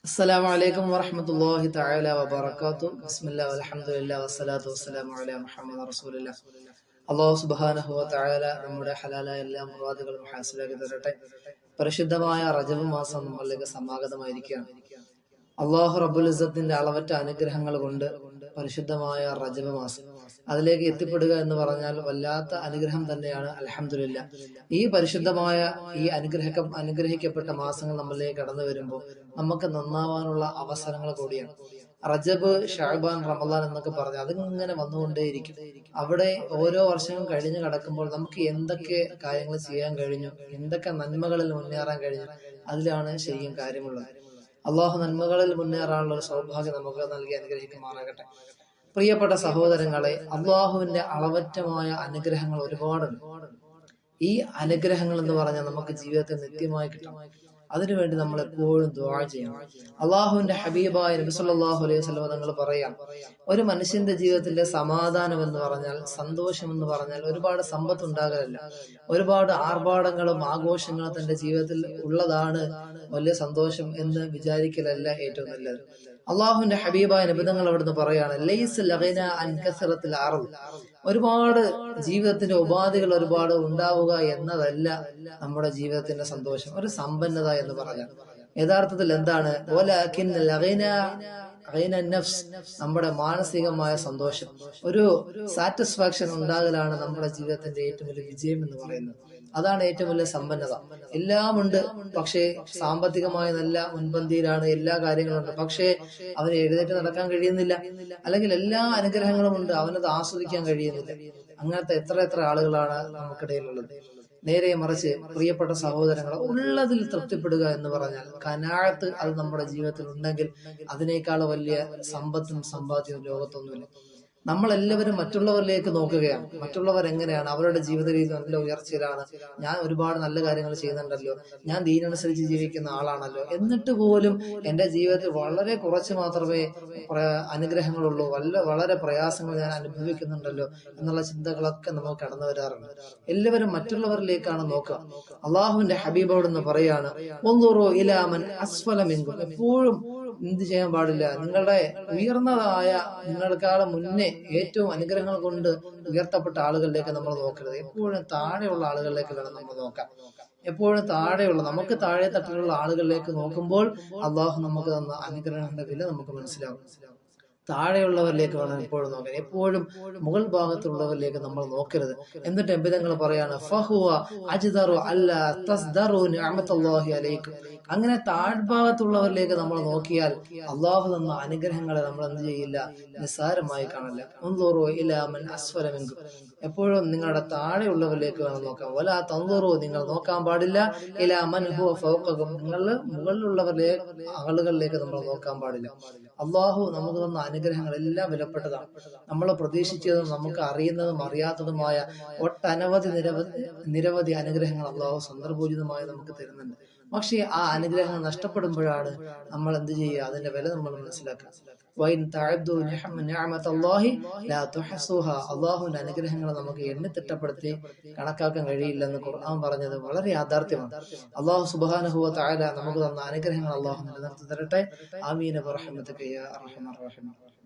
അസ്സലാമു അലൈക്കും വറഹ്മത്തുള്ളാഹി തആല വബറകാതുഹു. ബിസ്മില്ലാഹി വൽഹംദുലില്ലാഹി വസ്സലാത്തു വസ്സലാമു അലാ മുഹമ്മദ് റസൂലുള്ളാഹി. അല്ലാഹു സുബ്ഹാനഹു വ തആല നമ്മുടെ ഹലാലായ എല്ലാ മുറാദുകളും ഹാസിലാക്കി തരട്ടെ. പരിശുദ്ധമായ റജബ് മാസം നമ്മളിലേക്ക് സമാഗതമായിരിക്കുകയാണ്. അല്ലാഹു റബ്ബുൽ ഇസ്സത്തിന്റെ അളവറ്റ അനുഗ്രഹങ്ങൾ കൊണ്ട് പരിശുദ്ധമായ റജബ് മാസം അതിലേക്ക് എത്തിപ്പെടുക എന്ന് പറഞ്ഞാൽ വല്ലാത്ത അനുഗ്രഹം തന്നെയാണ്. അൽഹംദുലില്ലാഹ്. ഈ പരിശുദ്ധമായ ഈ അനുഗ്രഹിക്കപ്പെട്ട മാസങ്ങൾ നമ്മളിലേക്ക് കടന്നു വരുമ്പോൾ നമുക്ക് നന്നാവാനുള്ള അവസരങ്ങൾ കൂടിയാണ്. റജബ്, ഷഅബാൻ, റമദാൻ എന്നൊക്കെ പറഞ്ഞ് അതിങ്ങനെ വന്നുകൊണ്ടേയിരിക്കും. അവിടെ ഓരോ വർഷവും കഴിഞ്ഞു കടക്കുമ്പോൾ നമുക്ക് എന്തൊക്കെ കാര്യങ്ങൾ ചെയ്യാൻ കഴിഞ്ഞു, എന്തൊക്കെ നന്മകളിൽ മുന്നേറാൻ കഴിഞ്ഞു, അതിലാണ് ശരിക്കും കാര്യമുള്ളത്. അള്ളാഹു നന്മകളിൽ മുന്നേറാനുള്ള ഒരു സൗഭാഗ്യം നമുക്ക് നൽകി അനുഗ്രഹിക്കുമാറാകട്ടെ. പ്രിയപ്പെട്ട സഹോദരങ്ങളെ, അള്ളാഹുവിന്റെ അളവറ്റമായ അനുഗ്രഹങ്ങൾ ഒരുപാടുണ്ട്. ഈ അനുഗ്രഹങ്ങൾ എന്ന് പറഞ്ഞാൽ നമുക്ക് ജീവിതത്തിൽ നിത്യമായി കിട്ടണം. അതിനുവേണ്ടി നമ്മൾ എപ്പോഴും ദുആ ചെയ്യണം. അള്ളാഹുവിന്റെ ഹബീബായ നബി സല്ലല്ലാഹു അലൈഹി വസല്ലം തങ്ങൾ പറയാം, ഒരു മനുഷ്യന്റെ ജീവിതത്തിലെ സമാധാനം എന്ന് പറഞ്ഞാൽ, സന്തോഷം എന്ന് പറഞ്ഞാൽ ഒരുപാട് സമ്പത്ത് ഉണ്ടാകലല്ല, ഒരുപാട് ആർഭാടങ്ങളും ആഘോഷങ്ങളും തന്റെ ജീവിതത്തിൽ ഉള്ളതാണ് വലിയ സന്തോഷം എന്ന് വിചാരിക്കലല്ല ഏറ്റവും നല്ലത്. അള്ളാഹുവിന്റെ ഹബീബായ നബി തങ്ങൾ അവിടുന്ന് പറയാണ്, ലൈസൽ ഗിന അൻ കസറത്തിൽ അർദ്, ഒരുപാട് ജീവിതത്തിന്റെ ഉപാധികൾ ഒരുപാട് ഉണ്ടാവുക എന്നതല്ല നമ്മുടെ ജീവിതത്തിന്റെ സന്തോഷം, ഒരു സമ്പന്നത എന്ന് പറഞ്ഞാൽ. യഥാർത്ഥത്തിൽ എന്താണ്? നമ്മുടെ മാനസികമായ സന്തോഷം, ഒരു സാറ്റിസ്ഫാക്ഷൻ ഉണ്ടാകലാണ് നമ്മുടെ ജീവിതത്തിന്റെ ഏറ്റവും വലിയ വിജയം എന്ന് പറയുന്നത്. അതാണ് ഏറ്റവും വലിയ സമ്പന്നത. എല്ലാം ഉണ്ട്, പക്ഷേ സാമ്പത്തികമായ നല്ല മുൻപന്തിയിലാണ്, എല്ലാ കാര്യങ്ങളും ഉണ്ട്, പക്ഷേ അവന് എഴുന്നേറ്റ് നടക്കാൻ കഴിയുന്നില്ല. അല്ലെങ്കിൽ എല്ലാ അനുഗ്രഹങ്ങളും ഉണ്ട്, അവനത് ആസ്വദിക്കാൻ കഴിയുന്നില്ല. അങ്ങനത്തെ എത്ര ആളുകളാണ് നമുക്കിടയിലുള്ളത്. നേരെ മറിച്ച് പ്രിയപ്പെട്ട സഹോദരങ്ങളെ, ഉള്ളതിൽ തൃപ്തിപ്പെടുക എന്ന് പറഞ്ഞാൽ ഖനാഅത്ത്, അത് നമ്മുടെ ജീവിതത്തിൽ ഉണ്ടെങ്കിൽ അതിനേക്കാൾ വലിയ സമ്പത്തും സമ്പാദ്യവും ലോകത്തൊന്നുമില്ല. നമ്മളെല്ലാവരും മറ്റുള്ളവരിലേക്ക് നോക്കുകയാണ്. മറ്റുള്ളവർ എങ്ങനെയാണ്, അവരുടെ ജീവിത രീതി നല്ല ഉയർച്ചയിലാണ്, ഞാൻ ഒരുപാട് നല്ല കാര്യങ്ങൾ ചെയ്യുന്നുണ്ടല്ലോ, ഞാൻ ദീനനുസരിച്ച് ജീവിക്കുന്ന ആളാണല്ലോ, എന്നിട്ട് പോലും എന്റെ ജീവിതത്തിൽ വളരെ കുറച്ച് മാത്രമേ അനുഗ്രഹങ്ങളുള്ളൂ, വളരെ പ്രയാസങ്ങൾ ഞാൻ അനുഭവിക്കുന്നുണ്ടല്ലോ എന്നുള്ള ചിന്തകളൊക്കെ നമുക്ക് കടന്നു വരാറുണ്ട്. എല്ലാവരും മറ്റുള്ളവരിലേക്കാണ് നോക്കുക. അള്ളാഹുവിന്റെ ഹബീബോടെന്ന് പറയാണ്, ഉൻദുറു ഇലാ മൻ അസ്ഫല മിൻകും, എപ്പോഴും എന്ത് ചെയ്യാൻ പാടില്ല, നിങ്ങളുടെ ഉയർന്നതായ, നിങ്ങൾക്കാളും മുന്നേ ഏറ്റവും അനുഗ്രഹങ്ങൾ കൊണ്ട് ഉയർത്തപ്പെട്ട ആളുകളിലേക്ക് നമ്മൾ നോക്കരുത്. എപ്പോഴും താഴെയുള്ള ആളുകളിലേക്ക് വേണം നമ്മൾ നോക്കാം. എപ്പോഴും താഴെയുള്ള, നമുക്ക് താഴെ തട്ടിലുള്ള ആളുകളിലേക്ക് നോക്കുമ്പോൾ അള്ളാഹു നമുക്ക് തന്ന അനുഗ്രഹങ്ങളുടെ വില നമുക്ക് മനസ്സിലാവും. താഴെയുള്ളവരിലേക്ക് വേണം എപ്പോഴും നോക്കാൻ. എപ്പോഴും മുകൾ ഭാഗത്തുള്ളവരിലേക്ക് നമ്മൾ നോക്കരുത്. എന്നിട്ട് നബിതങ്ങൾ പറയാണ്, ഫഹുവ അജ്ദറു അല്ലാ തസ്ദറു നിഅമത്തുല്ലാഹി അലൈക്കും, അങ്ങനെ താഴ്ഭാഗത്തുള്ളവരിലേക്ക് നമ്മൾ നോക്കിയാൽ അള്ളാഹു തന്ന അനുഗ്രഹങ്ങളെ നമ്മൾ എന്ത് ചെയ്യില്ല, നിസ്സാരമായി കാണില്ല. ഉൻദുറു ഇലാ മൻ അസ്ഫല മിൻകും, എപ്പോഴും നിങ്ങളുടെ താഴെയുള്ളവരിലേക്ക് വേണം നോക്കാം. വലാ തൻദുറു, നിങ്ങൾ നോക്കാൻ പാടില്ല, ഇലാ മൻ ഹുവ ഫൗഖകും, നിങ്ങളുടെ ആളുകളിലേക്ക് നമ്മൾ നോക്കാൻ പാടില്ല. അള്ളാഹു നമുക്ക് തന്ന അനുഗ്രഹങ്ങൾ എല്ലാം വിലപ്പെട്ടതാണ്. നമ്മൾ പ്രതീക്ഷിച്ചതും നമുക്ക് അറിയുന്നതും അറിയാത്തതുമായ നിരവധി അനുഗ്രഹങ്ങൾ അള്ളാഹു സന്ദർഭോചിതമായി നമുക്ക് തരുന്നുണ്ട്. പക്ഷേ ആ അനുഗ്രഹങ്ങൾ നഷ്ടപ്പെടുമ്പോഴാണ് നമ്മൾ എന്ത് ചെയ്യുക, അതിന്റെ വില നമ്മൾ മനസ്സിലാക്കുക. അള്ളാഹുവിന്റെ അനുഗ്രഹങ്ങൾ നമുക്ക് എണ്ണിത്തിട്ടപ്പെടുത്തി കണക്കാക്കാൻ കഴിയില്ലെന്ന് ഖുർആൻ പറഞ്ഞത് വളരെ യാഥാർത്ഥ്യമാണ്. അള്ളാഹു സുബ്ഹാനഹു വ തആല നമുക്ക് തന്ന അനുഗ്രഹങ്ങൾ അള്ളാഹു നിലനിർത്തി തരട്ടെ. ആമീൻ ബിറഹ്മതിക യാ അർഹമർ റഹീം.